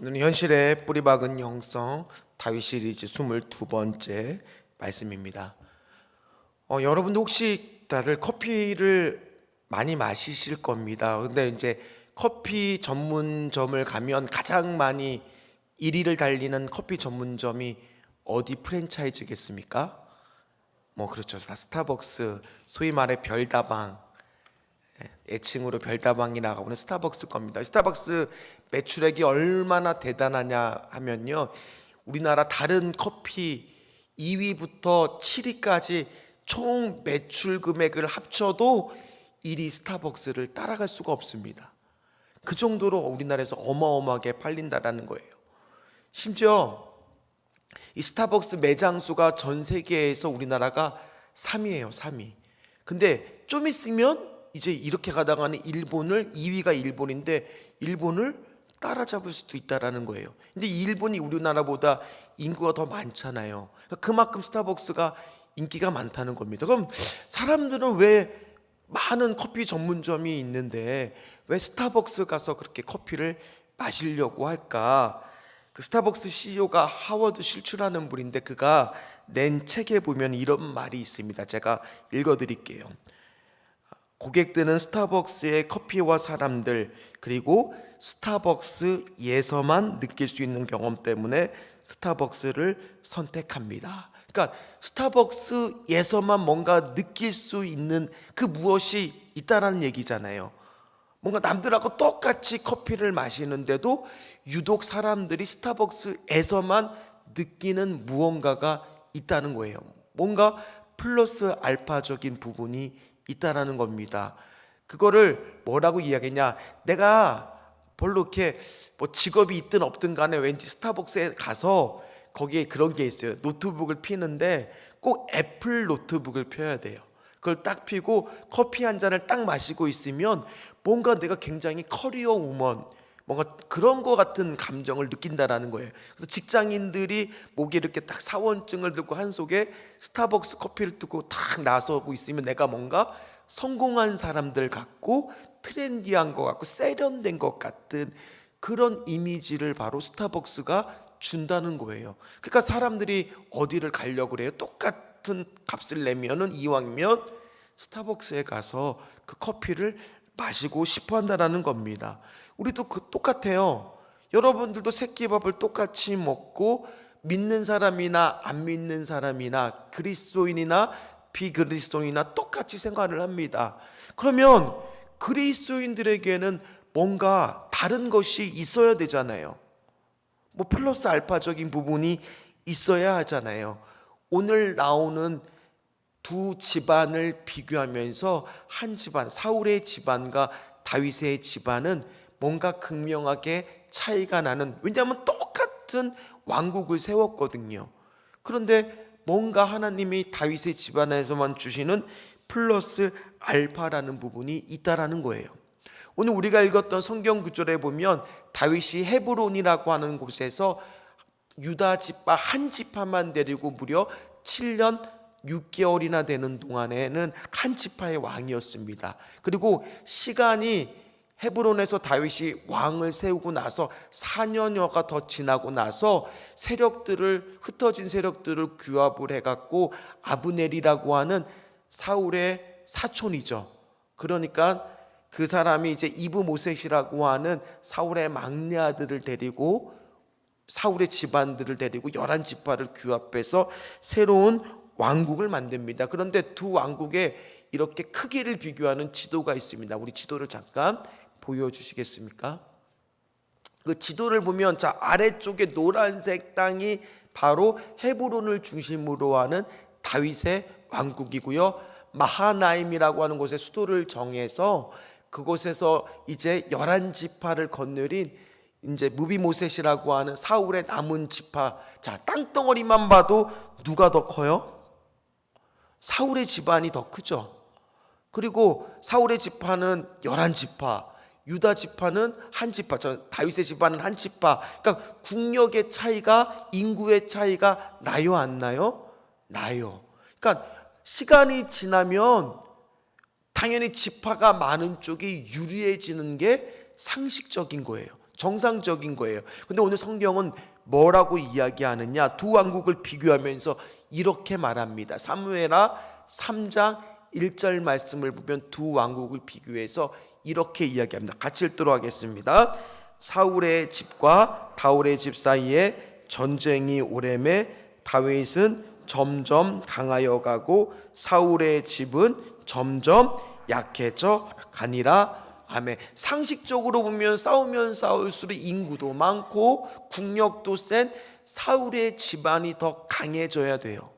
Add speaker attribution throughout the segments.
Speaker 1: 오늘은 현실의 뿌리박은 영성 다윗 시리즈 22번째 말씀입니다. 여러분도 혹시 다들 커피를 많이 마시실 겁니다. 근데 이제 커피 전문점을 가면 가장 많이 1위를 달리는 커피 전문점이 어디 프랜차이즈겠습니까? 그렇죠. 다 스타벅스, 소위 말해 별다방, 애칭으로 별다방이라고 하는 스타벅스 겁니다. 스타벅스 매출액이 얼마나 대단하냐 하면요, 우리나라 다른 커피 2위부터 7위까지 총 매출 금액을 합쳐도 1위 스타벅스를 따라갈 수가 없습니다. 그 정도로 우리나라에서 어마어마하게 팔린다라는 거예요. 심지어 이 스타벅스 매장 수가 전 세계에서 우리나라가 3위예요. 3위. 근데 좀 있으면 이제 이렇게 가다가는 2위가 일본인데 일본을 따라잡을 수도 있다라는 거예요. 근데 일본이 우리나라보다 인구가 더 많잖아요. 그만큼 스타벅스가 인기가 많다는 겁니다. 그럼 사람들은 왜 많은 커피 전문점이 있는데 왜 스타벅스 가서 그렇게 커피를 마시려고 할까? 그 스타벅스 CEO가 하워드 실츠라는 분인데 그가 낸 책에 보면 이런 말이 있습니다. 제가 읽어드릴게요. 고객들은 스타벅스의 커피와 사람들, 그리고 스타벅스에서만 느낄 수 있는 경험 때문에 스타벅스를 선택합니다. 그러니까 스타벅스에서만 뭔가 느낄 수 있는 그 무엇이 있다라는 얘기잖아요. 뭔가 남들하고 똑같이 커피를 마시는데도 유독 사람들이 스타벅스에서만 느끼는 무언가가 있다는 거예요. 뭔가 플러스 알파적인 부분이 있다라는 겁니다. 그거를 뭐라고 이야기했냐? 내가 별로 이렇게 직업이 있든 없든 간에 왠지 스타벅스에 가서 거기에 그런 게 있어요. 노트북을 피는데 꼭 애플 노트북을 펴야 돼요. 그걸 딱 피고 커피 한 잔을 딱 마시고 있으면 뭔가 내가 굉장히 커리어 우먼, 뭔가 그런 거 같은 감정을 느낀다라는 거예요. 그래서 직장인들이 목에 이렇게 딱 사원증을 들고 한 속에 스타벅스 커피를 뜨고 딱 나서고 있으면 내가 뭔가 성공한 사람들 같고 트렌디한 것 같고 세련된 것 같은 그런 이미지를 바로 스타벅스가 준다는 거예요. 그러니까 사람들이 어디를 가려고 그래요? 똑같은 값을 내면은 이왕이면 스타벅스에 가서 그 커피를 마시고 싶어 한다는 겁니다. 우리도 똑같아요. 여러분들도 새끼밥을 똑같이 먹고 믿는 사람이나 안 믿는 사람이나 그리스도인이나 비그리스도인이나 똑같이 생활을 합니다. 그러면 그리스도인들에게는 뭔가 다른 것이 있어야 되잖아요. 플러스 알파적인 부분이 있어야 하잖아요. 오늘 나오는 두 집안을 비교하면서 한 집안, 사울의 집안과 다윗의 집안은 뭔가 극명하게 차이가 나는, 왜냐하면 똑같은 왕국을 세웠거든요. 그런데 뭔가 하나님이 다윗의 집안에서만 주시는 플러스 알파라는 부분이 있다라는 거예요. 오늘 우리가 읽었던 성경 구절에 보면 다윗이 헤브론이라고 하는 곳에서 유다 지파 한 지파만 데리고 무려 7년 6개월이나 되는 동안에는 한 지파의 왕이었습니다. 그리고 시간이 헤브론에서 다윗이 왕을 세우고 나서 4년여가 더 지나고 나서 흩어진 세력들을 규합을 해갖고 아브넬이라고 하는 사울의 사촌이죠. 그러니까 그 사람이 이제 이브모셋이라고 하는 사울의 막내 아들을 데리고 사울의 집안들을 데리고 11지파를 규합해서 새로운 왕국을 만듭니다. 그런데 두 왕국에 이렇게 크기를 비교하는 지도가 있습니다. 우리 지도를 잠깐 보여주시겠습니까? 그 지도를 보면 아래쪽에 노란색 땅이 바로 헤브론을 중심으로 하는 다윗의 왕국이고요. 마하나임이라고 하는 곳에 수도를 정해서 그곳에서 이제 11지파를 거느린 이제 무비모셋이라고 하는 사울의 남은 지파. 땅덩어리만 봐도 누가 더 커요? 사울의 집안이 더 크죠. 그리고 사울의 지파는 11지파, 유다 지파는 한 지파, 다윗의 집안은 한 지파. 그러니까 국력의 차이가, 인구의 차이가 나요, 안 나요? 나요. 그러니까 시간이 지나면 당연히 지파가 많은 쪽이 유리해지는 게 상식적인 거예요. 정상적인 거예요. 근데 오늘 성경은 뭐라고 이야기하느냐? 두 왕국을 비교하면서 이렇게 말합니다. 사무엘하 3장 1절 말씀을 보면 두 왕국을 비교해서 이렇게 이야기합니다. 같이 읽도록 하겠습니다. 사울의 집과 다윗의 집 사이에 전쟁이 오래매 다윗은 점점 강하여 가고 사울의 집은 점점 약해져 가니라. 아멘. 상식적으로 보면 싸우면 싸울수록 인구도 많고 국력도 센 사울의 집안이 더 강해져야 돼요.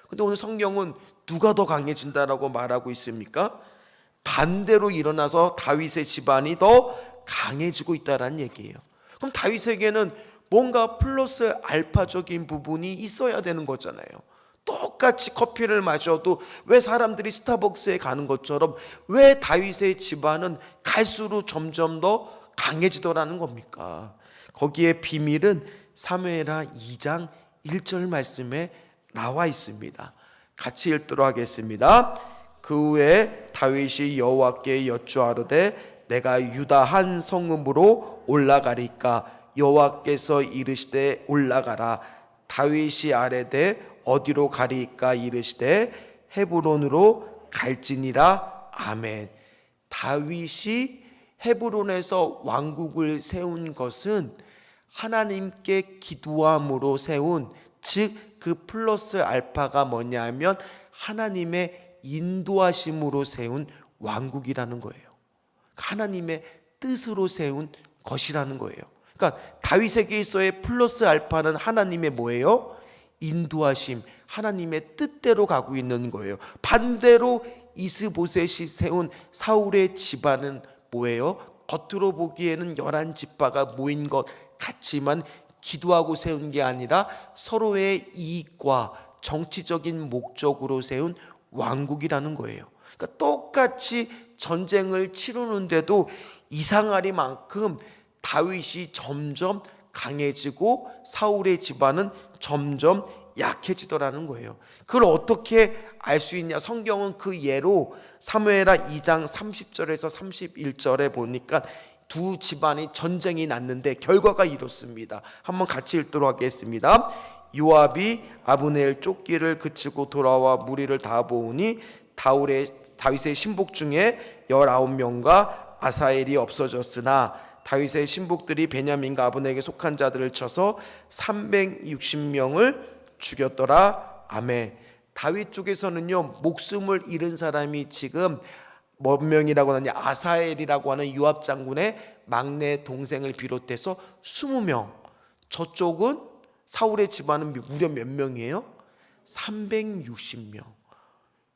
Speaker 1: 근데 오늘 성경은 누가 더 강해진다라고 말하고 있습니까? 반대로 일어나서 다윗의 집안이 더 강해지고 있다는 얘기예요. 그럼 다윗에게는 뭔가 플러스 알파적인 부분이 있어야 되는 거잖아요. 똑같이 커피를 마셔도 왜 사람들이 스타벅스에 가는 것처럼 왜 다윗의 집안은 갈수록 점점 더 강해지더라는 겁니까? 거기에 비밀은 사무엘하 2장 1절 말씀에 나와 있습니다. 같이 읽도록 하겠습니다. 그 후에 다윗이 여호와께 여쭈하르되 내가 유다 한 성읍으로 올라가리까? 여호와께서 이르시되 올라가라. 다윗이 아뢰되 어디로 가리까? 이르시되 헤브론으로 갈지니라. 아멘. 다윗이 헤브론에서 왕국을 세운 것은 하나님께 기도함으로 세운, 즉 그 플러스 알파가 뭐냐면 하나님의 인도하심으로 세운 왕국이라는 거예요. 하나님의 뜻으로 세운 것이라는 거예요. 그러니까 다윗에게 있어의 플러스 알파는 하나님의 뭐예요? 인도하심, 하나님의 뜻대로 가고 있는 거예요. 반대로 이스보셋이 세운 사울의 집안은 뭐예요? 겉으로 보기에는 11지파가 모인 것 같지만 기도하고 세운 게 아니라 서로의 이익과 정치적인 목적으로 세운 왕국이라는 거예요. 그러니까 똑같이 전쟁을 치르는데도 이상하리만큼 다윗이 점점 강해지고 사울의 집안은 점점 약해지더라는 거예요. 그걸 어떻게 알 수 있냐? 성경은 그 예로 사무엘하 2장 30절에서 31절에 보니까 두 집안이 전쟁이 났는데 결과가 이렇습니다. 한번 같이 읽도록 하겠습니다. 요압이 아브넬 쫓기를 그치고 돌아와 무리를 다 모으니 다윗의 신복 중에 19명과 아사엘이 없어졌으나 다윗의 신복들이 베냐민과 아브넬에게 속한 자들을 쳐서 360명을 죽였더라. 아멘. 다윗 쪽에서는요, 목숨을 잃은 사람이 지금 몇 명이라고 하느냐? 아사엘이라고 하는 요압 장군의 막내 동생을 비롯해서 20명. 저쪽은 사울의 집안은 무려 몇 명이에요? 360명.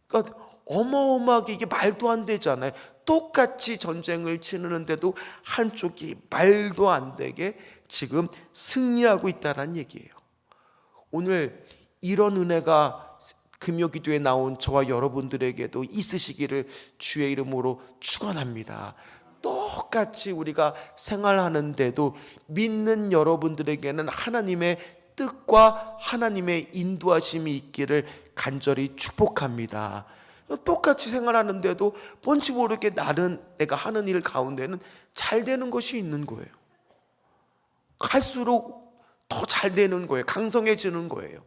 Speaker 1: 그러니까 어마어마하게, 이게 말도 안 되잖아요. 똑같이 전쟁을 치르는데도 한쪽이 말도 안 되게 지금 승리하고 있다는 얘기예요. 오늘 이런 은혜가 금요기도에 나온 저와 여러분들에게도 있으시기를 주의 이름으로 축원합니다. 똑같이 우리가 생활하는데도 믿는 여러분들에게는 하나님의 뜻과 하나님의 인도하심이 있기를 간절히 축복합니다. 똑같이 생활하는데도 뭔지 모르게 나는 내가 하는 일 가운데는 잘 되는 것이 있는 거예요. 갈수록 더 잘 되는 거예요. 강성해지는 거예요.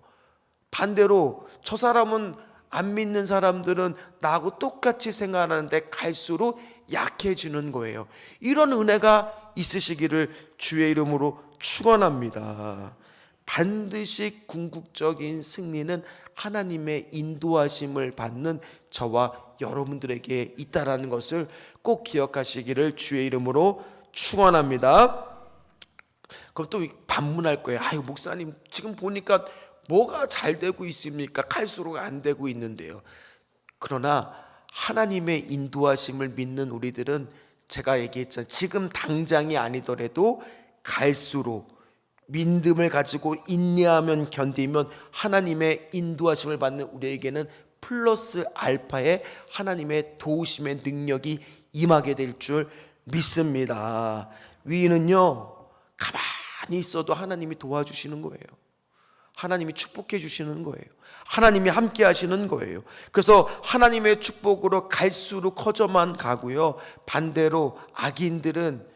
Speaker 1: 반대로 저 사람은, 안 믿는 사람들은 나하고 똑같이 생활하는데 갈수록 약해지는 거예요. 이런 은혜가 있으시기를 주의 이름으로 축원합니다. 반드시 궁극적인 승리는 하나님의 인도하심을 받는 저와 여러분들에게 있다라는 것을 꼭 기억하시기를 주의 이름으로 축원합니다. 그럼 또 반문할 거예요. 아유, 목사님, 지금 보니까 뭐가 잘 되고 있습니까? 갈수록 안 되고 있는데요. 그러나 하나님의 인도하심을 믿는 우리들은, 제가 얘기했잖아요. 지금 당장이 아니더라도 갈수록 믿음을 가지고 인내하면, 견디면 하나님의 인도하심을 받는 우리에게는 플러스 알파의 하나님의 도우심의 능력이 임하게 될 줄 믿습니다. 위는요, 가만히 있어도 하나님이 도와주시는 거예요. 하나님이 축복해 주시는 거예요. 하나님이 함께 하시는 거예요. 그래서 하나님의 축복으로 갈수록 커져만 가고요. 반대로 악인들은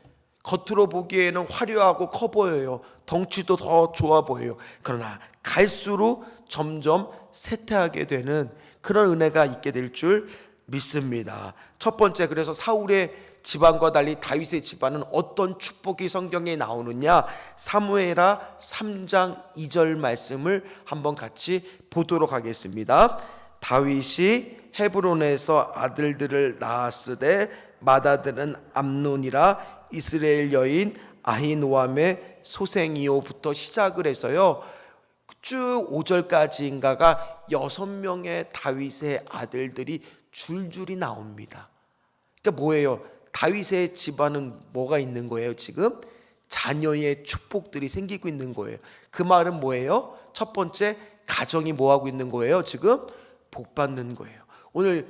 Speaker 1: 겉으로 보기에는 화려하고 커 보여요. 덩치도 더 좋아 보여요. 그러나 갈수록 점점 쇠퇴하게 되는 그런 은혜가 있게 될 줄 믿습니다. 첫 번째, 그래서 사울의 집안과 달리 다윗의 집안은 어떤 축복이 성경에 나오느냐, 사무엘하 3장 2절 말씀을 한번 같이 보도록 하겠습니다. 다윗이 헤브론에서 아들들을 낳았으되 맏아들은 암논이라 이스라엘 여인 아히노암의 소생이요부터 시작을 해서요, 쭉 5절까지인가가 6명의 다윗의 아들들이 줄줄이 나옵니다. 그러니까 뭐예요? 다윗의 집안은 뭐가 있는 거예요? 지금 자녀의 축복들이 생기고 있는 거예요. 그 말은 뭐예요? 첫 번째, 가정이 뭐하고 있는 거예요? 지금 복 받는 거예요. 오늘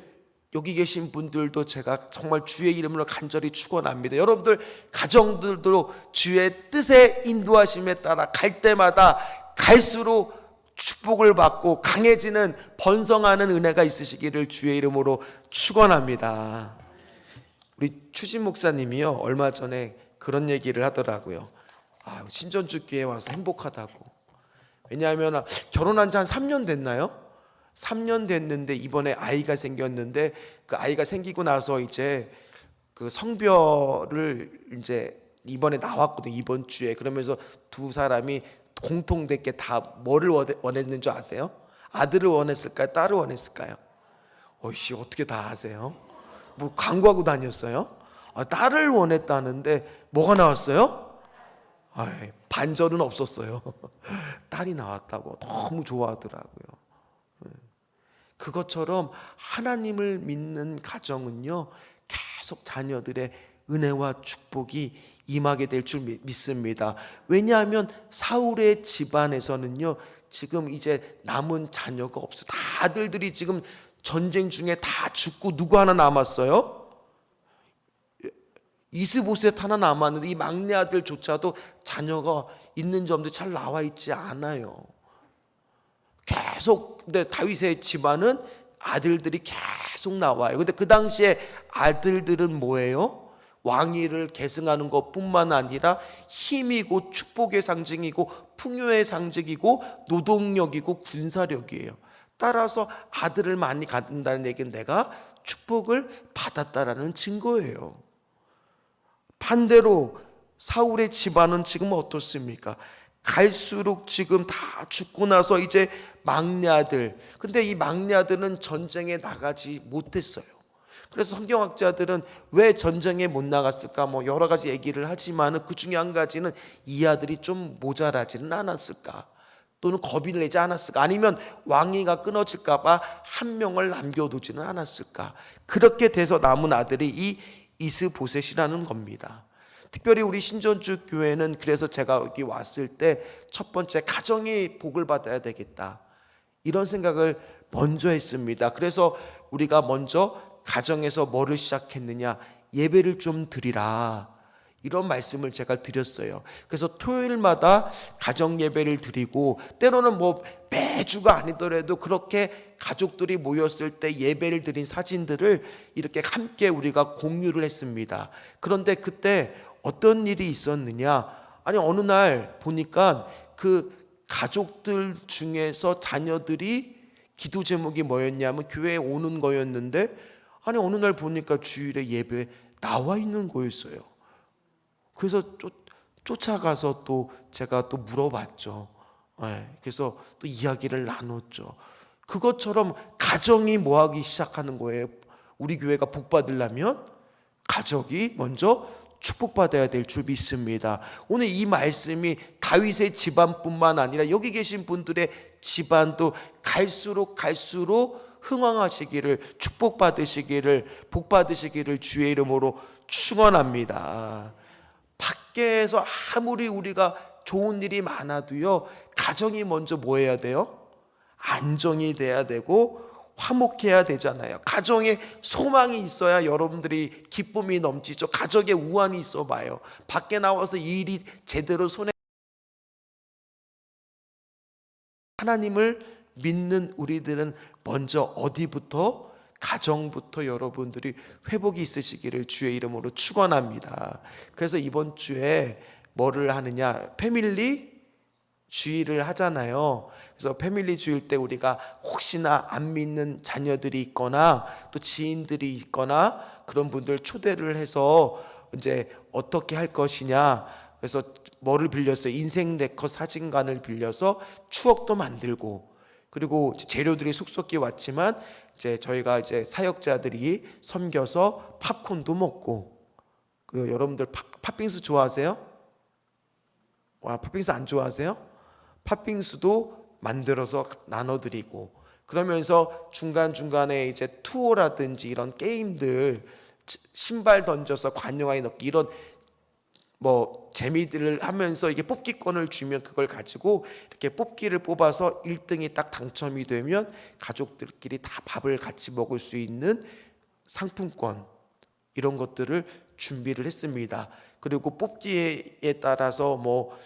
Speaker 1: 여기 계신 분들도 제가 정말 주의 이름으로 간절히 축원합니다. 여러분들 가정들도 주의 뜻에 인도하심에 따라 갈 때마다 갈수록 축복을 받고 강해지는 번성하는 은혜가 있으시기를 주의 이름으로 축원합니다. 우리 추진 목사님이요, 얼마 전에 그런 얘기를 하더라고요. 신전주 교회에 와서 행복하다고. 왜냐하면 결혼한 지 한 3년 됐나요? 3년 됐는데 이번에 아이가 생겼는데, 그 아이가 생기고 나서 이제 그 성별을 이제 이번에 나왔거든요, 이번 주에. 그러면서 두 사람이 공통되게 다 뭐를 원했는 줄 아세요? 아들을 원했을까요? 딸을 원했을까요? 어이씨, 어떻게 다 아세요? 뭐 광고하고 다녔어요? 딸을 원했다는데 뭐가 나왔어요? 반전은 없었어요. 딸이 나왔다고 너무 좋아하더라고요. 그것처럼 하나님을 믿는 가정은요, 계속 자녀들의 은혜와 축복이 임하게 될 줄 믿습니다. 왜냐하면 사울의 집안에서는요, 지금 이제 남은 자녀가 없어요. 다 아들들이 지금 전쟁 중에 다 죽고 누구 하나 남았어요? 이스보셋 하나 남았는데 이 막내 아들조차도 자녀가 있는지 없는지 잘 나와 있지 않아요. 계속, 근데 다윗의 집안은 아들들이 계속 나와요. 근데 그 당시에 아들들은 뭐예요? 왕위를 계승하는 것뿐만 아니라 힘이고 축복의 상징이고 풍요의 상징이고 노동력이고 군사력이에요. 따라서 아들을 많이 갖는다는 얘기는 내가 축복을 받았다라는 증거예요. 반대로 사울의 집안은 지금 어떻습니까? 갈수록 지금 다 죽고 나서 이제 막내 아들, 근데 이 막내 아들은 전쟁에 나가지 못했어요. 그래서 성경학자들은 왜 전쟁에 못 나갔을까, 뭐 여러 가지 얘기를 하지만 그 중에 한 가지는 이 아들이 좀 모자라지는 않았을까, 또는 겁이 내지 않았을까, 아니면 왕위가 끊어질까 봐 한 명을 남겨두지는 않았을까. 그렇게 돼서 남은 아들이 이 이스보셋이라는 겁니다. 특별히 우리 신전주 교회는 그래서 제가 여기 왔을 때 첫 번째, 가정이 복을 받아야 되겠다, 이런 생각을 먼저 했습니다. 그래서 우리가 먼저 가정에서 뭐를 시작했느냐, 예배를 좀 드리라, 이런 말씀을 제가 드렸어요. 그래서 토요일마다 가정 예배를 드리고, 때로는 뭐 매주가 아니더라도 그렇게 가족들이 모였을 때 예배를 드린 사진들을 이렇게 함께 우리가 공유를 했습니다. 그런데 그때 어떤 일이 있었느냐, 아니 어느 날 보니까 그 가족들 중에서 자녀들이 기도 제목이 뭐였냐면 교회에 오는 거였는데, 아니 어느 날 보니까 주일에 예배에 나와 있는 거였어요. 그래서 쫓아가서 또 제가 또 물어봤죠. 그래서 또 이야기를 나눴죠. 그것처럼 가정이 뭐하기 시작하는 거예요. 우리 교회가 복 받으려면 가족이 먼저 축복받아야 될 줄 믿습니다. 오늘 이 말씀이 다윗의 집안뿐만 아니라 여기 계신 분들의 집안도 갈수록 흥왕하시기를, 축복받으시기를, 복받으시기를 주의 이름으로 축원합니다. 밖에서 아무리 우리가 좋은 일이 많아도요, 가정이 먼저 뭐 해야 돼요? 안정이 돼야 되고 화목해야 되잖아요. 가정에 소망이 있어야 여러분들이 기쁨이 넘치죠. 가정에 우환이 있어 봐요. 밖에 나와서 일이 제대로 손에, 하나님을 믿는 우리들은 먼저 어디부터? 가정부터 여러분들이 회복이 있으시기를 주의 이름으로 축원합니다. 그래서 이번 주에 뭐를 하느냐, 패밀리 주일을 하잖아요. 그래서 패밀리 주일 때 우리가 혹시나 안 믿는 자녀들이 있거나 또 지인들이 있거나 그런 분들 초대를 해서 이제 어떻게 할 것이냐, 그래서 뭐를 빌렸어요? 인생 네컷 사진관을 빌려서 추억도 만들고, 그리고 재료들이 속속히 왔지만 이제 저희가 이제 사역자들이 섬겨서 팝콘도 먹고. 그리고 여러분들 팥빙수 좋아하세요? 와, 팥빙수 안 좋아하세요? 팥빙수도 만들어서 나눠드리고, 그러면서 중간중간에 이제 투어라든지 이런 게임들, 신발 던져서 관용하게 넣기, 이런 뭐 재미들을 하면서 이게 뽑기권을 주면 그걸 가지고 이렇게 뽑기를 뽑아서 1등이 딱 당첨이 되면 가족들끼리 다 밥을 같이 먹을 수 있는 상품권, 이런 것들을 준비를 했습니다. 그리고 뽑기에 따라서 뭐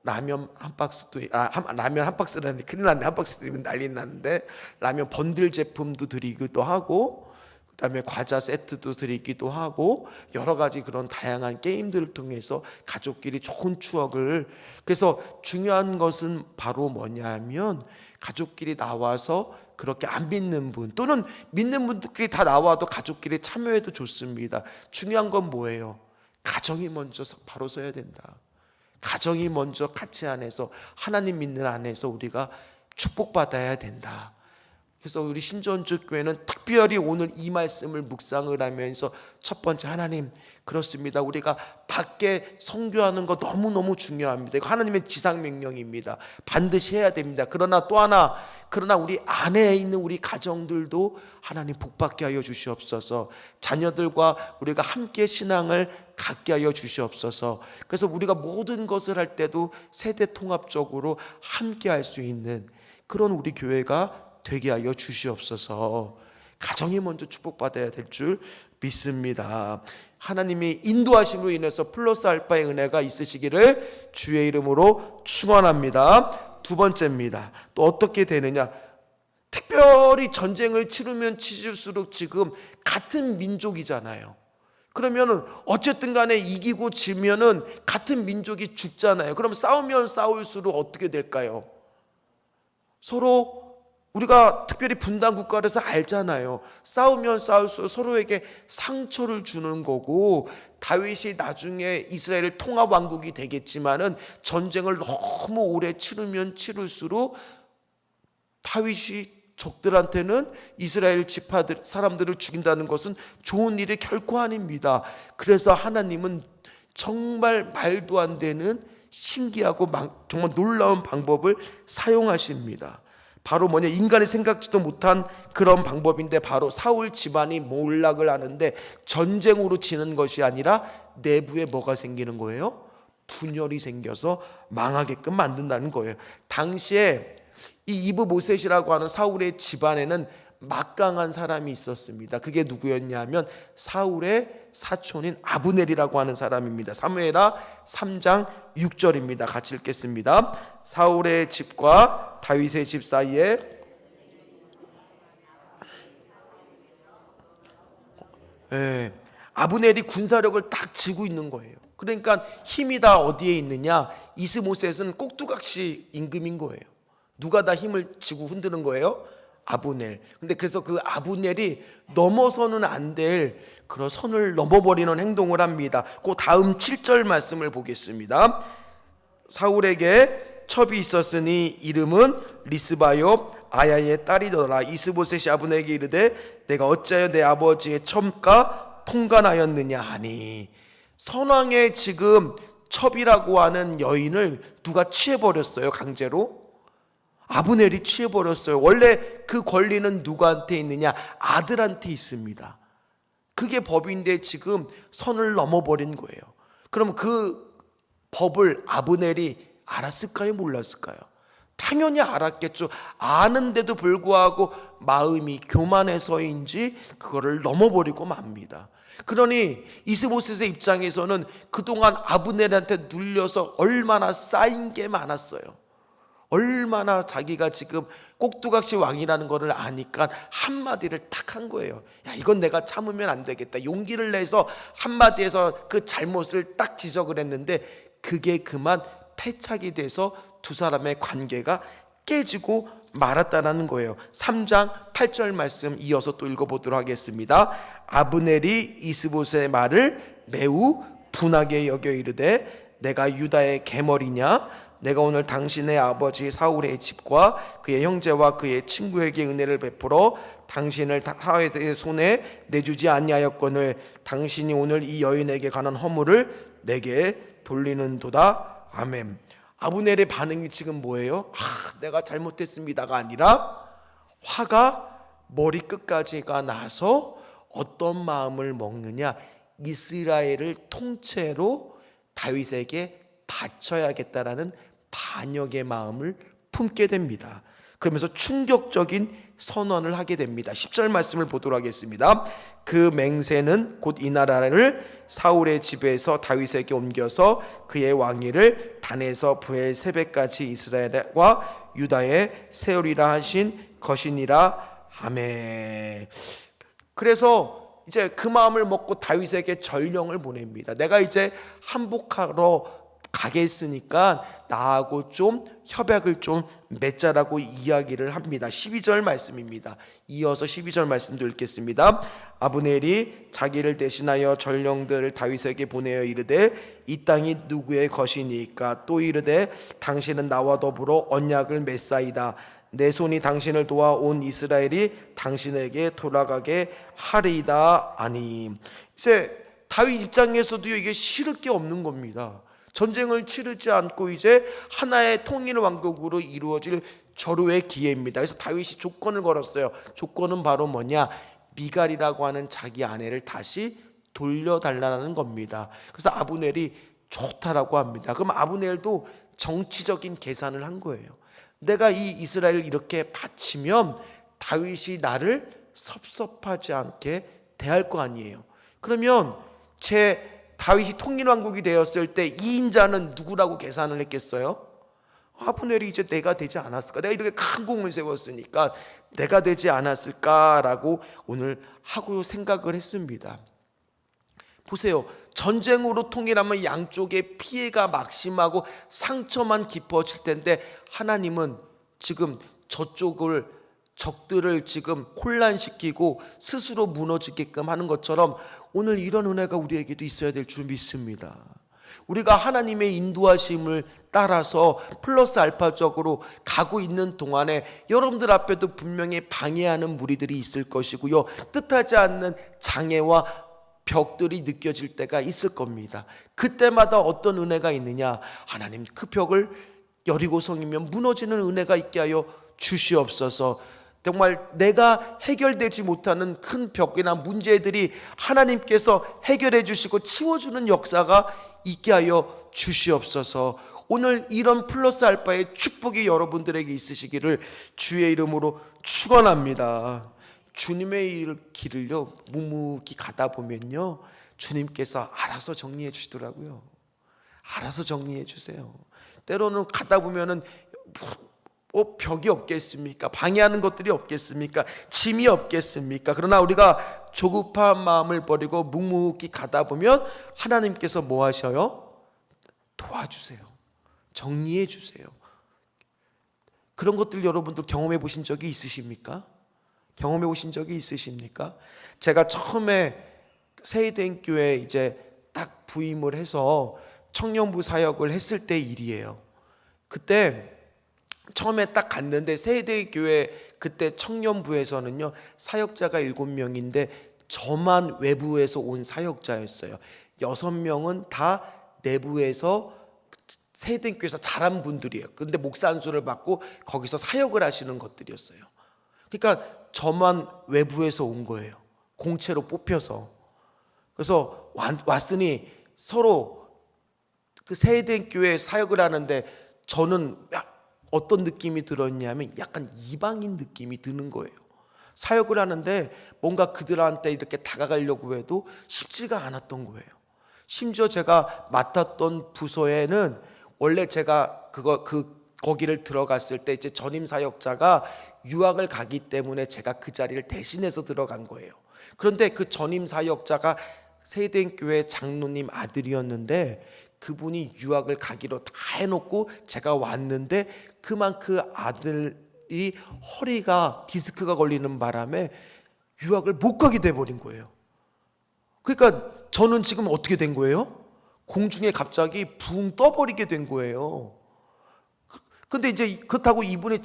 Speaker 1: 라면 한 박스도 라면 한 박스라는데 큰일 났네. 한 박스 드리면 난리 났는데 라면 번들 제품도 드리기도 하고, 그다음에 과자 세트도 드리기도 하고, 여러 가지 그런 다양한 게임들을 통해서 가족끼리 좋은 추억을. 그래서 중요한 것은 바로 뭐냐면 가족끼리 나와서, 그렇게 안 믿는 분 또는 믿는 분들끼리 다 나와도 가족끼리 참여해도 좋습니다. 중요한 건 뭐예요? 가정이 먼저 바로 서야 된다. 가정이 먼저 같이 안에서, 하나님 믿는 안에서 우리가 축복받아야 된다. 그래서 우리 신전주교회는 특별히 오늘 이 말씀을 묵상을 하면서 첫 번째, 하나님, 그렇습니다. 우리가 밖에 선교하는 거 너무너무 중요합니다. 이거 하나님의 지상명령입니다. 반드시 해야 됩니다. 그러나 또 하나, 그러나 우리 안에 있는 우리 가정들도 하나님 복받게 하여 주시옵소서. 자녀들과 우리가 함께 신앙을 갖게 하여 주시옵소서. 그래서 우리가 모든 것을 할 때도 세대 통합적으로 함께 할 수 있는 그런 우리 교회가 되게 하여 주시옵소서. 가정이 먼저 축복받아야 될 줄 믿습니다. 하나님이 인도하심으로 인해서 플러스 알파의 은혜가 있으시기를 주의 이름으로 축원합니다. 두 번째입니다. 또 어떻게 되느냐, 특별히 전쟁을 치르면 치를수록 지금 같은 민족이잖아요. 그러면은 어쨌든 간에 이기고 지면은 같은 민족이 죽잖아요. 그럼 싸우면 싸울수록 어떻게 될까요? 서로, 우리가 특별히 분단 국가라서 알잖아요. 싸우면 싸울수록 서로에게 상처를 주는 거고, 다윗이 나중에 이스라엘 통합 왕국이 되겠지만은 전쟁을 너무 오래 치르면 치를수록 다윗이 적들한테는 이스라엘 지파들 사람들을 죽인다는 것은 좋은 일이 결코 아닙니다. 그래서 하나님은 정말 말도 안 되는 신기하고 정말 놀라운 방법을 사용하십니다. 바로 뭐냐, 인간이 생각지도 못한 그런 방법인데, 바로 사울 집안이 몰락을 하는데 전쟁으로 지는 것이 아니라 내부에 뭐가 생기는 거예요? 분열이 생겨서 망하게끔 만든다는 거예요. 당시에 이 이브보셋이라고 하는 사울의 집안에는 막강한 사람이 있었습니다. 그게 누구였냐면 사울의 사촌인 아브넬이라고 하는 사람입니다. 사무엘하 3장 6절입니다. 같이 읽겠습니다. 사울의 집과 다윗의 집 사이에 아브넬이 군사력을 딱 쥐고 있는 거예요. 그러니까 힘이 다 어디에 있느냐, 이스보셋은 꼭두각시 임금인 거예요. 누가 다 힘을 쥐고 흔드는 거예요? 아브넬. 근데 그래서 그 아브넬이 넘어서는 안 될 그런 선을 넘어버리는 행동을 합니다. 그 다음 7절 말씀을 보겠습니다. 사울에게 첩이 있었으니 이름은 리스바요 아야의 딸이더라. 이스보셋이 아브넬에게 이르되 내가 어찌하여 내 아버지의 첩과 통관하였느냐 하니, 선왕의 지금 첩이라고 하는 여인을 누가 취해버렸어요. 강제로 아브넬이 취해버렸어요. 원래 그 권리는 누구한테 있느냐? 아들한테 있습니다. 그게 법인데 지금 선을 넘어버린 거예요. 그럼 그 법을 아브넬이 알았을까요? 몰랐을까요? 당연히 알았겠죠. 아는데도 불구하고 마음이 교만해서인지 그거를 넘어버리고 맙니다. 그러니 이스보셋의 입장에서는 그동안 아브넬한테 눌려서 얼마나 쌓인 게 많았어요. 얼마나 자기가 지금 꼭두각시 왕이라는 것을 아니까 한마디를 딱 한 거예요. 야, 이건 내가 참으면 안 되겠다. 용기를 내서 한마디에서 그 잘못을 딱 지적을 했는데 그게 그만 패착이 돼서 두 사람의 관계가 깨지고 말았다라는 거예요. 3장 8절 말씀 이어서 또 읽어보도록 하겠습니다. 아브넬이 이스보셋의 말을 매우 분하게 여겨 이르되 내가 유다의 계머리냐? 내가 오늘 당신의 아버지 사울의 집과 그의 형제와 그의 친구에게 은혜를 베풀어 당신을 사울의 손에 내주지 아니하였거늘 당신이 오늘 이 여인에게 관한 허물을 내게 돌리는도다. 아멘. 아브넬의 반응이 지금 뭐예요? 내가 잘못했습니다가 아니라 화가 머리끝까지가 나서 어떤 마음을 먹느냐, 이스라엘을 통째로 다윗에게 바쳐야겠다라는 반역의 마음을 품게 됩니다. 그러면서 충격적인 선언을 하게 됩니다. 10절 말씀을 보도록 하겠습니다. 그 맹세는 곧 이 나라를 사울의 집에서 다윗에게 옮겨서 그의 왕위를 단에서 브엘세베까지 이스라엘과 유다에 세우리라 하신 것이니라. 아멘. 그래서 이제 그 마음을 먹고 다윗에게 전령을 보냅니다. 내가 이제 항복하러 가겠으니까 나하고 좀 협약을 좀 맺자라고 이야기를 합니다. 12절 말씀입니다. 이어서 12절 말씀도 읽겠습니다. 아브넬이 자기를 대신하여 전령들을 다윗에게 보내어 이르되 이 땅이 누구의 것이니까? 또 이르되 당신은 나와 더불어 언약을 맺사이다. 내 손이 당신을 도와온 이스라엘이 당신에게 돌아가게 하리이다. 아니, 이제 다윗 입장에서도 이게 싫을 게 없는 겁니다. 전쟁을 치르지 않고 이제 하나의 통일 왕국으로 이루어질 절호의 기회입니다. 그래서 다윗이 조건을 걸었어요. 조건은 바로 뭐냐? 미갈이라고 하는 자기 아내를 다시 돌려달라는 겁니다. 그래서 아브넬이 좋다라고 합니다. 그럼 아브넬도 정치적인 계산을 한 거예요. 내가 이 이스라엘을 이렇게 바치면 다윗이 나를 섭섭하지 않게 대할 거 아니에요. 그러면 다윗이 통일왕국이 되었을 때 2인자는 누구라고 계산을 했겠어요? 아브넬이 이제 내가 되지 않았을까? 내가 이렇게 큰 공을 세웠으니까 내가 되지 않았을까라고 오늘 하고 생각을 했습니다. 보세요. 전쟁으로 통일하면 양쪽의 피해가 막심하고 상처만 깊어질 텐데 하나님은 지금 적들을 지금 혼란시키고 스스로 무너지게끔 하는 것처럼 오늘 이런 은혜가 우리에게도 있어야 될 줄 믿습니다. 우리가 하나님의 인도하심을 따라서 플러스 알파적으로 가고 있는 동안에 여러분들 앞에도 분명히 방해하는 무리들이 있을 것이고요, 뜻하지 않는 장애와 벽들이 느껴질 때가 있을 겁니다. 그때마다 어떤 은혜가 있느냐? 하나님, 그 벽을 여리고성이면 무너지는 은혜가 있게 하여 주시옵소서. 정말 내가 해결되지 못하는 큰 벽이나 문제들이 하나님께서 해결해 주시고 치워주는 역사가 있게 하여 주시옵소서. 오늘 이런 플러스 알파의 축복이 여러분들에게 있으시기를 주의 이름으로 축원합니다. 주님의 길을요 묵묵히 가다 보면요 주님께서 알아서 정리해 주시더라고요. 알아서 정리해 주세요. 때로는 가다 보면은 벽이 없겠습니까? 방해하는 것들이 없겠습니까? 짐이 없겠습니까? 그러나 우리가 조급한 마음을 버리고 묵묵히 가다 보면 하나님께서 뭐 하셔요? 도와주세요. 정리해 주세요. 그런 것들 여러분들 경험해 보신 적이 있으십니까? 경험해 보신 적이 있으십니까? 제가 처음에 세이den교회 이제 딱 부임을 해서 청년부 사역을 했을 때 일이에요. 그때 처음에 딱 갔는데 세이den교회 그때 청년부에서는요 사역자가 7명인데 저만 외부에서 온 사역자였어요. 6명은 다 내부에서 세이den교회에서 자란 분들이에요. 근데 목사 안수를 받고 거기서 사역을 하시는 것들이었어요. 그러니까 저만 외부에서 온 거예요. 공채로 뽑혀서. 그래서 왔으니 서로 그 세이den교회 사역을 하는데 저는 어떤 느낌이 들었냐면 약간 이방인 느낌이 드는 거예요. 사역을 하는데 뭔가 그들한테 이렇게 다가가려고 해도 쉽지가 않았던 거예요. 심지어 제가 맡았던 부서에는 원래 제가 그 거기를 들어갔을 때 이제 전임 사역자가 유학을 가기 때문에 제가 그 자리를 대신해서 들어간 거예요. 그런데 그 전임 사역자가 세대인 교회 장로님 아들이었는데 그분이 유학을 가기로 다 해놓고 제가 왔는데 그만 그 아들이 허리가 디스크가 걸리는 바람에 유학을 못 가게 돼버린 거예요. 그러니까 저는 지금 어떻게 된 거예요? 공중에 갑자기 붕 떠버리게 된 거예요. 근데 이제 그렇다고 이분이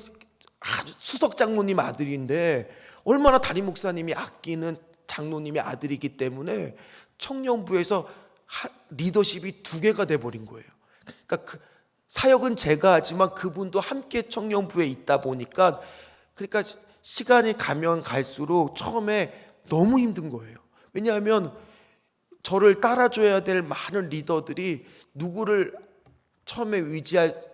Speaker 1: 아주 수석 장로님 아들인데 얼마나 담임 목사님이 아끼는 장로님의 아들이기 때문에 청년부에서 리더십이 2개가 돼버린 거예요. 그러니까 그 사역은 제가 하지만 그분도 함께 청년부에 있다 보니까 그러니까 시간이 가면 갈수록 처음에 너무 힘든 거예요. 왜냐하면 저를 따라줘야 될 많은 리더들이 누구를 처음에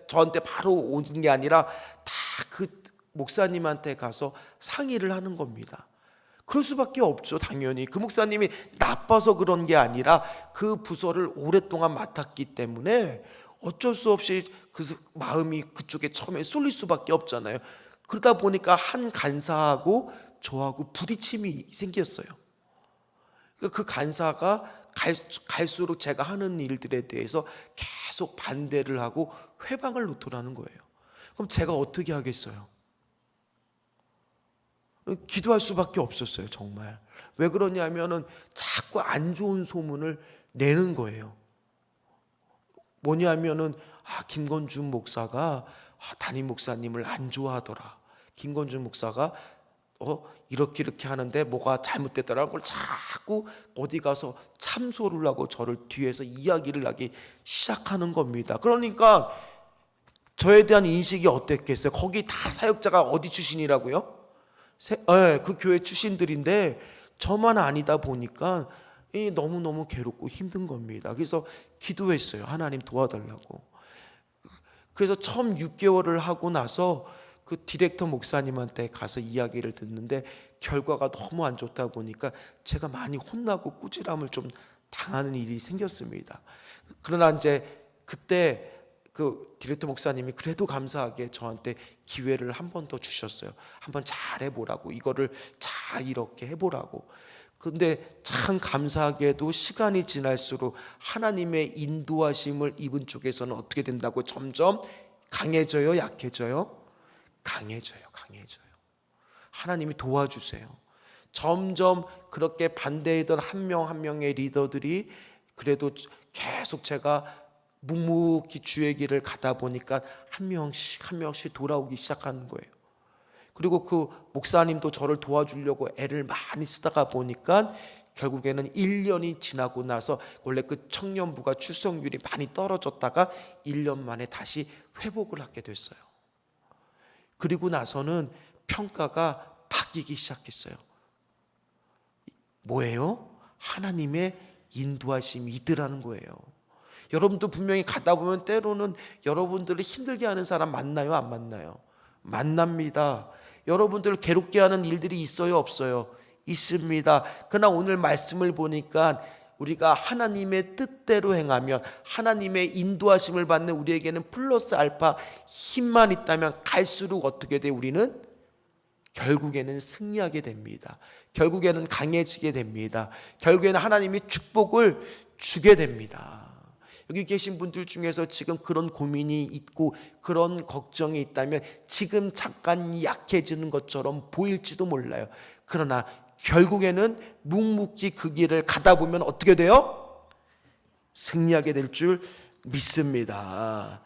Speaker 1: 저한테 바로 오는 게 아니라 다 그 목사님한테 가서 상의를 하는 겁니다. 그럴 수밖에 없죠. 당연히 그 목사님이 나빠서 그런 게 아니라 그 부서를 오랫동안 맡았기 때문에 어쩔 수 없이 그 마음이 그쪽에 처음에 쏠릴 수밖에 없잖아요. 그러다 보니까 한 간사하고 저하고 부딪힘이 생겼어요. 그 간사가 갈수록 제가 하는 일들에 대해서 계속 반대를 하고 회방을 놓더라는 거예요. 그럼 제가 어떻게 하겠어요? 기도할 수밖에 없었어요. 정말. 왜 그러냐면은 자꾸 안 좋은 소문을 내는 거예요. 뭐냐면은 김건준 목사가 담임 목사님을 안 좋아하더라. 김건준 목사가 이렇게 하는데 뭐가 잘못됐다라는 걸 자꾸 어디 가서 참소를 하고 저를 뒤에서 이야기를 하기 시작하는 겁니다. 그러니까 저에 대한 인식이 어땠겠어요? 거기 다 사역자가 어디 출신이라고요? 그 교회 출신들인데 저만 아니다 보니까 너무너무 괴롭고 힘든 겁니다. 그래서 기도했어요. 하나님 도와달라고. 그래서 처음 6개월을 하고 나서 그 디렉터 목사님한테 가서 이야기를 듣는데 결과가 너무 안 좋다 보니까 제가 많이 혼나고 꾸지람을 좀 당하는 일이 생겼습니다. 그러나 이제 그때 그 디렉터 목사님이 그래도 감사하게 저한테 기회를 한 번 더 주셨어요. 한번 잘 해보라고, 이거를 잘 이렇게 해보라고. 근데 참 감사하게도 시간이 지날수록 하나님의 인도하심을 입은 쪽에서는 어떻게 된다고 점점 강해져요, 약해져요? 강해져요. 하나님이 도와주세요. 점점 그렇게 반대했던 한 명 한 명의 리더들이 그래도 계속 제가 묵묵히 주의 길을 가다 보니까 한 명씩 돌아오기 시작하는 거예요. 그리고 그 목사님도 저를 도와주려고 애를 많이 쓰다가 보니까 결국에는 1년이 지나고 나서 원래 그 청년부가 출석률이 많이 떨어졌다가 1년 만에 다시 회복을 하게 됐어요. 그리고 나서는 평가가 바뀌기 시작했어요. 뭐예요? 하나님의 인도하심이 있더라는 거예요. 여러분도 분명히 가다 보면 때로는 여러분들을 힘들게 하는 사람 만나요, 안 만나요? 만납니다. 여러분들을 괴롭게 하는 일들이 있어요, 없어요? 있습니다. 그러나 오늘 말씀을 보니까 우리가 하나님의 뜻대로 행하면 하나님의 인도하심을 받는 우리에게는 플러스 알파 힘만 있다면 갈수록 어떻게 돼? 우리는 결국에는 승리하게 됩니다. 결국에는 강해지게 됩니다. 결국에는 하나님이 축복을 주게 됩니다. 여기 계신 분들 중에서 지금 그런 고민이 있고 그런 걱정이 있다면 지금 잠깐 약해지는 것처럼 보일지도 몰라요. 그러나 결국에는 묵묵히 그 길을 가다 보면 어떻게 돼요? 승리하게 될 줄 믿습니다.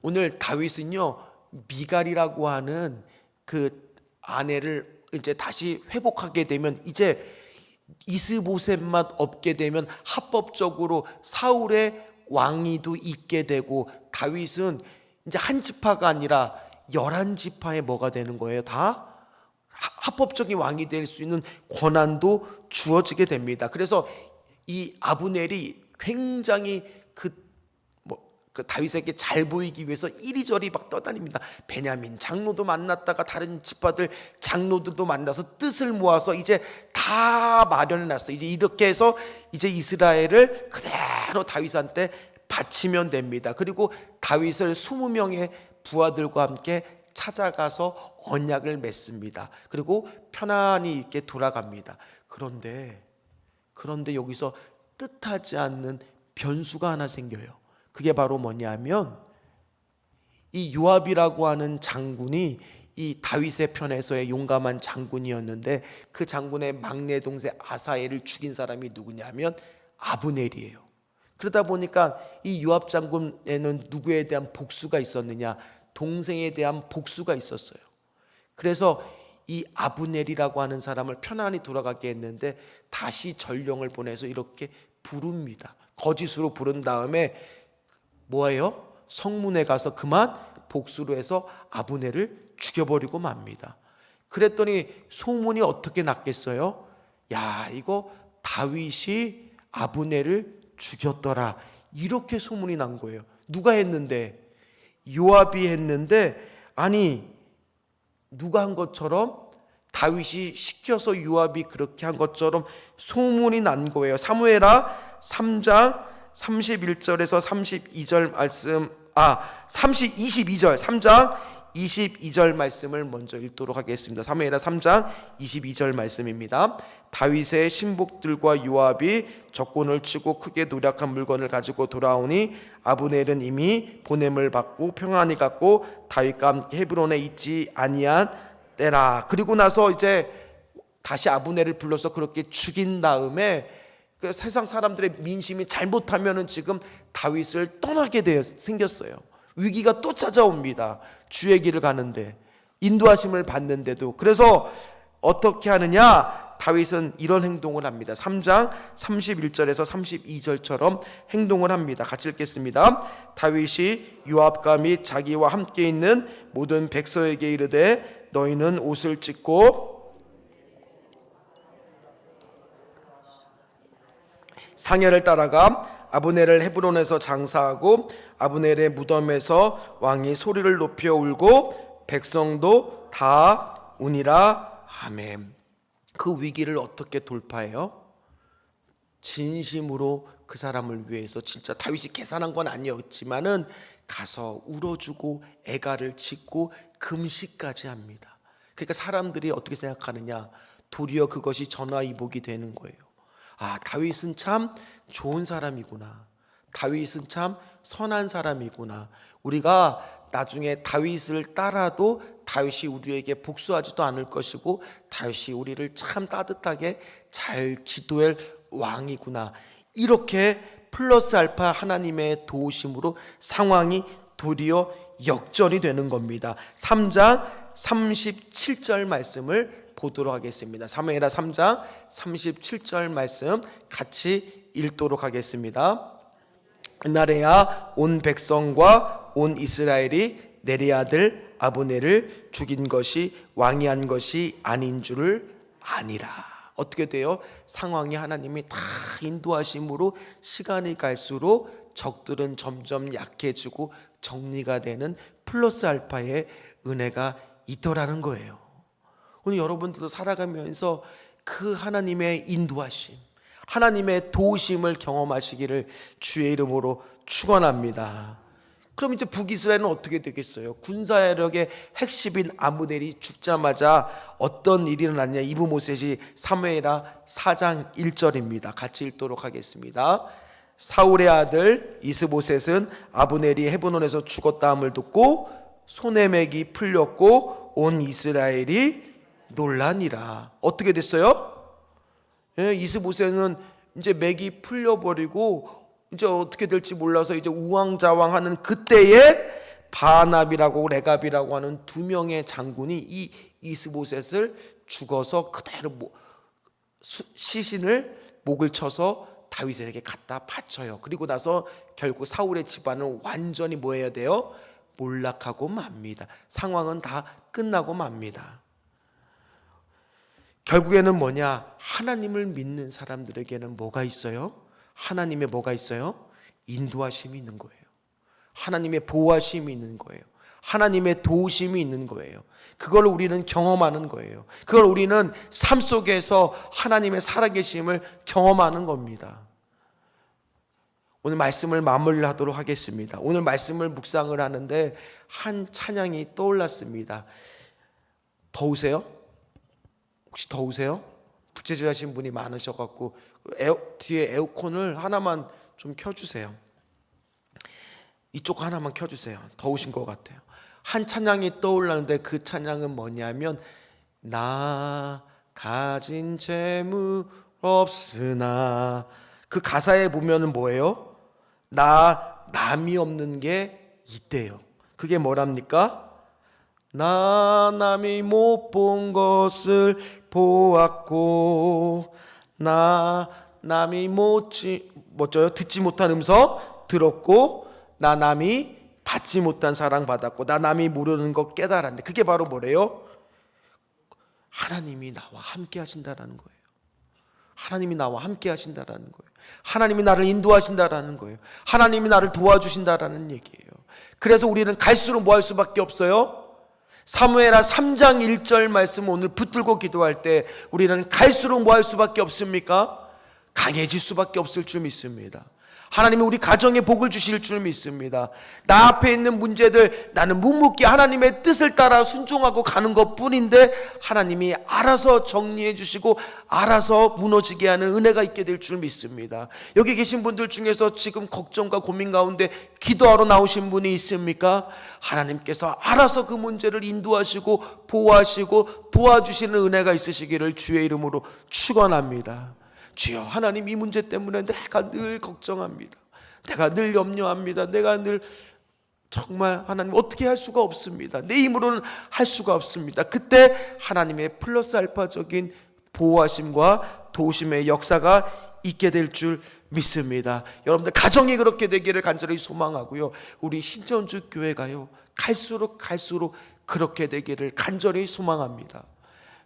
Speaker 1: 오늘 다윗은요, 미갈이라고 하는 그 아내를 이제 다시 회복하게 되면 이제 이스보셋만 없게 되면 합법적으로 사울의 왕위도 있게 되고 다윗은 이제 한 지파가 아니라 11지파의 뭐가 되는 거예요? 다 합법적인 왕이 될 수 있는 권한도 주어지게 됩니다. 그래서 이 아브넬이 굉장히 그 다윗에게 잘 보이기 위해서 이리저리 막 떠다닙니다. 베냐민 장로도 만났다가 다른 지파들 장로들도 만나서 뜻을 모아서 이제 다 마련해 놨어요. 이제 이렇게 해서 이제 이스라엘을 그대로 다윗한테 바치면 됩니다. 그리고 다윗을 20명의 부하들과 함께 찾아가서 언약을 맺습니다. 그리고 편안히 이렇게 돌아갑니다. 그런데 여기서 뜻하지 않는 변수가 하나 생겨요. 그게 바로 뭐냐면 이 요압이라고 하는 장군이 이 다윗의 편에서의 용감한 장군이었는데 그 장군의 막내 동생 아사엘을 죽인 사람이 누구냐면 아브넬이에요. 그러다 보니까 이 요압 장군에는 누구에 대한 복수가 있었느냐? 동생에 대한 복수가 있었어요. 그래서 이 아브넬이라고 하는 사람을 편안히 돌아가게 했는데 다시 전령을 보내서 이렇게 부릅니다. 거짓으로 부른 다음에 뭐예요? 성문에 가서 그만 복수로 해서 아브넬을 죽여버리고 맙니다. 그랬더니 소문이 어떻게 났겠어요? 야, 이거 다윗이 아브넬을 죽였더라. 이렇게 소문이 난 거예요. 누가 했는데? 요압이 했는데, 아니 누가 한 것처럼 다윗이 시켜서 요압이 그렇게 한 것처럼 소문이 난 거예요. 사무엘하 3장 31절에서 32절 말씀, 22절 3장 22절 말씀을 먼저 읽도록 하겠습니다. 사무엘하 3장 22절 말씀입니다. 다윗의 신복들과 요압이 적군을 치고 크게 노력한 물건을 가지고 돌아오니 아브넬은 이미 보냄을 받고 평안히 갔고 다윗과 함께 헤브론에 있지 아니한 때라. 그리고 나서 이제 다시 아브넬을 불러서 그렇게 죽인 다음에 그 세상 사람들의 민심이 잘못하면은 지금 다윗을 떠나게 생겼어요. 위기가 또 찾아옵니다. 주의 길을 가는데 인도하심을 받는데도. 그래서 어떻게 하느냐? 다윗은 이런 행동을 합니다. 3장 31절에서 32절처럼 행동을 합니다. 같이 읽겠습니다. 다윗이 요압과 및 자기와 함께 있는 모든 백성에게 이르되 너희는 옷을 찢고 상여를 따라가 아브넬을 헤브론에서 장사하고 아브넬의 무덤에서 왕이 소리를 높여 울고 백성도 다 우니라. 아멘. 그 위기를 어떻게 돌파해요? 진심으로 그 사람을 위해서, 진짜 다윗이 계산한 건 아니었지만은 가서 울어주고 애가를 짓고 금식까지 합니다. 그러니까 사람들이 어떻게 생각하느냐? 도리어 그것이 전화위복이 되는 거예요. 아, 다윗은 참 좋은 사람이구나. 다윗은 참 선한 사람이구나. 우리가 나중에 다윗을 따라도 다윗이 우리에게 복수하지도 않을 것이고 다윗이 우리를 참 따뜻하게 잘 지도할 왕이구나. 이렇게 플러스 알파 하나님의 도우심으로 상황이 도리어 역전이 되는 겁니다. 3장 37절 말씀을 보도록 하겠습니다. 사무엘하 3장 37절 말씀 같이 읽도록 하겠습니다. 그날에야 온 백성과 온 이스라엘이 네리 아들 아브넬을 죽인 것이 왕이 한 것이 아닌 줄을 아니라. 어떻게 돼요? 상황이 하나님이 다 인도하심으로 시간이 갈수록 적들은 점점 약해지고 정리가 되는 플러스 알파의 은혜가 있더라는 거예요. 오늘 여러분들도 살아가면서 그 하나님의 인도하심, 하나님의 도우심을 경험하시기를 주의 이름으로 축원합니다. 그럼 이제 북이스라엘은 어떻게 되겠어요? 군사력의 핵심인 아브넬이 죽자마자 어떤 일이 일어났냐? 이브모셋이 사무엘하 4장 1절입니다. 같이 읽도록 하겠습니다. 사울의 아들 이스보셋은 아브넬이 헤브론에서 죽었다함을 듣고 손에 맥이 풀렸고 온 이스라엘이 놀라니라. 어떻게 됐어요? 이스보셋은 이제 맥이 풀려버리고 이제 어떻게 될지 몰라서 이제 우왕좌왕하는 그때에 바나비라고 레갑이라고 하는 두 명의 장군이 이 이스보셋을 죽어서 그대로 시신을 목을 쳐서 다윗에게 갖다 바쳐요. 그리고 나서 결국 사울의 집안은 완전히 뭐 해야 돼요? 몰락하고 맙니다. 상황은 다 끝나고 맙니다. 결국에는 뭐냐? 하나님을 믿는 사람들에게는 뭐가 있어요? 하나님의 뭐가 있어요? 인도하심이 있는 거예요. 하나님의 보호하심이 있는 거예요. 하나님의 도우심이 있는 거예요. 그걸 우리는 경험하는 거예요. 그걸 우리는 삶 속에서 하나님의 살아계심을 경험하는 겁니다. 오늘 말씀을 마무리하도록 하겠습니다. 오늘 말씀을 묵상을 하는데 한 찬양이 떠올랐습니다. 더우세요? 혹시 더우세요? 부채질하신 분이 많으셔갖고 뒤에 에어컨을 하나만 좀 켜주세요. 이쪽 하나만 켜주세요. 더우신 것 같아요. 한 찬양이 떠올랐는데 그 찬양은 뭐냐면 나 가진 재물 없으나, 그 가사에 보면은 뭐예요? 나 남이 없는 게 있대요. 그게 뭐랍니까? 나 남이 못 본 것을 보았고, 나 남이 듣지 못한 음성 들었고, 나 남이 받지 못한 사랑 받았고, 나 남이 모르는 것 깨달았는데, 그게 바로 뭐래요? 하나님이 나와 함께 하신다라는 거예요. 하나님이 나와 함께 하신다라는 거예요. 하나님이 나를 인도하신다라는 거예요. 하나님이 나를 도와주신다라는 얘기예요. 그래서 우리는 갈수록 뭐 할 수밖에 없어요? 사무엘하 3장 1절 말씀 오늘 붙들고 기도할 때 우리는 갈수록 뭐 할 수밖에 없습니까? 강해질 수밖에 없을 줄 믿습니다. 하나님이 우리 가정에 복을 주실 줄 믿습니다. 나 앞에 있는 문제들 나는 묵묵히 하나님의 뜻을 따라 순종하고 가는 것뿐인데 하나님이 알아서 정리해 주시고 알아서 무너지게 하는 은혜가 있게 될 줄 믿습니다. 여기 계신 분들 중에서 지금 걱정과 고민 가운데 기도하러 나오신 분이 있습니까? 하나님께서 알아서 그 문제를 인도하시고 보호하시고 도와주시는 은혜가 있으시기를 주의 이름으로 축원합니다. 주여, 하나님 이 문제 때문에 내가 늘 걱정합니다. 내가 늘 염려합니다. 내가 늘 정말 하나님 어떻게 할 수가 없습니다. 내 힘으로는 할 수가 없습니다. 그때 하나님의 플러스 알파적인 보호하심과 도우심의 역사가 있게 될 줄 믿습니다. 여러분들 가정이 그렇게 되기를 간절히 소망하고요. 우리 신천주 교회가요 갈수록 그렇게 되기를 간절히 소망합니다.